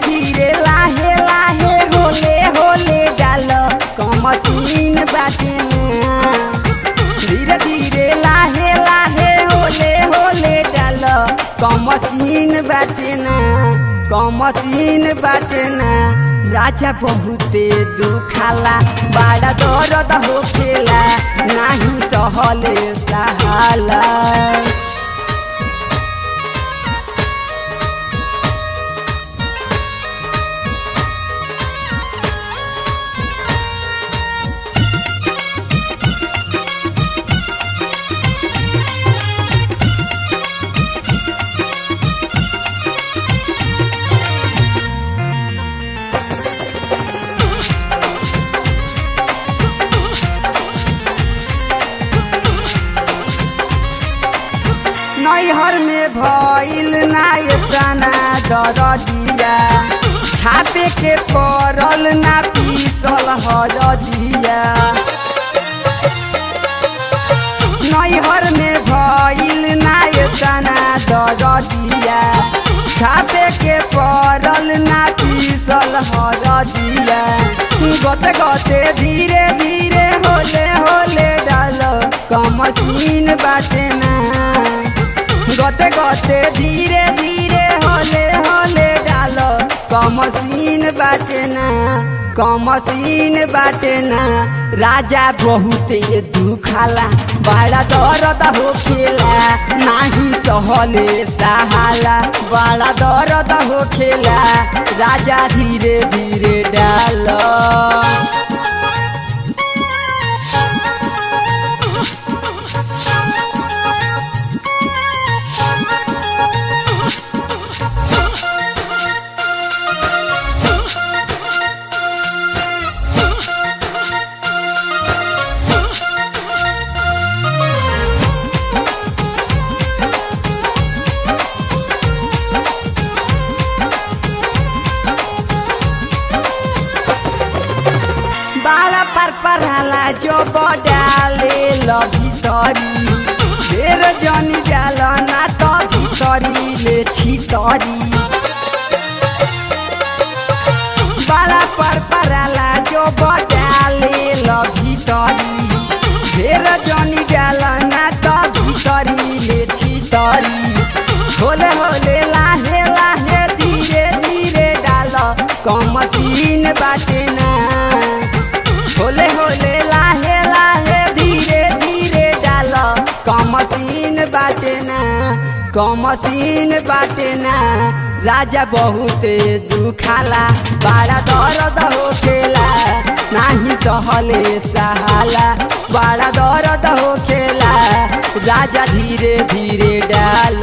धीरे धीरे लाहे लाहे होले होले डाल कमसीन बाटे ना धीरे धीरे लाहे लाहे होले होले डाल कमसीन बाटे ना कमसीन बाटे ना राजा बहुते दुखाला बड़ा दर्द होखेला नाही सहले सहाला नैहर में भइल ना एतना दरदिया छापे के पड़ल ना पीसल हरदिया नैहर में भइल ना एतना दरदिया छापे के पड़ल ना पीसल हरदिया गते गते धीरे धीरे होले होले डाल कमसीन बाटे ना गते गते धीरे धीरे होले होले डाल कमसीन बाटे ना कमसीन बाटे ना राजा बहुते दुखाला बड़ा दर्द होखेला नाही सहले सहाला बड़ा दर्द होखेला राजा धीरे धीरे डाल बाला पर पढ़ाला जो बडाले ल भितरी ढेर जनी जाल ना तो भितरी ले छितरी बाला पर पढ़ाला जो बडाले ल भितरी ढेर जनी जाल ना तो भितरी ले छितरी होले होले लाहे लाहे धीरे धीरे डाल कमसीन बाटे ना होले होले लाहे लाहे धीरे धीरे डाल कमसीन बाटे ना कमसीन बाटे ना राजा बहुते दुखाला बड़ा दर्द होखेला नाही सहले सहाला बड़ा दर्द होखेला राजा धीरे धीरे डाल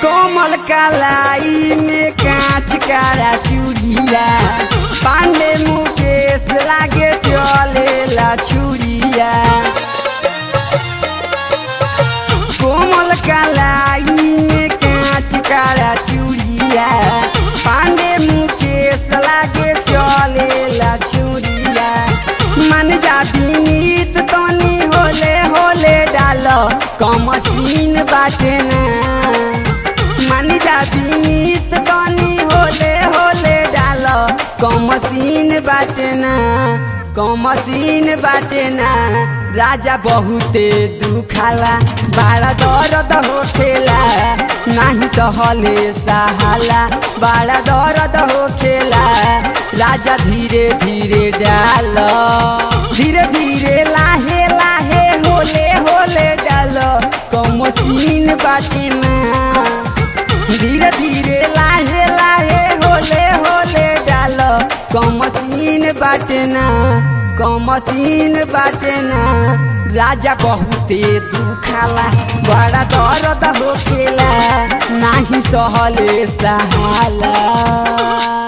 कोमल कलाई में कांच कारा चूड़िया पांडे मुकेश लागे चलेला छुड़िया कोमल कलाई में कांच कारा चूड़िया पांडे मुकेश लागे चलेला छुड़िया मन जा बीनीत तनी होले होले डाल कमसीन बाटे ना मानी जा बीनीत तनी होले होले डाल कमसीन बाटे ना कमसीन बाटे ना राजा बहुते दुखाला बड़ा दर्द होखेला नाही सहले सहाला बड़ा दर्द होखेला राजा धीरे धीरे डाल धीरे धीरे लाहे लाहे होले होले डाल कमसीन बाटे ना धीरे धीरे लाहे लाहे होले होले डाल कमसीन बाटे ना कमसीन बाटे ना राजा बहुते दुखाला बड़ा दर्द होखेला नाही नाही सहले सहाला।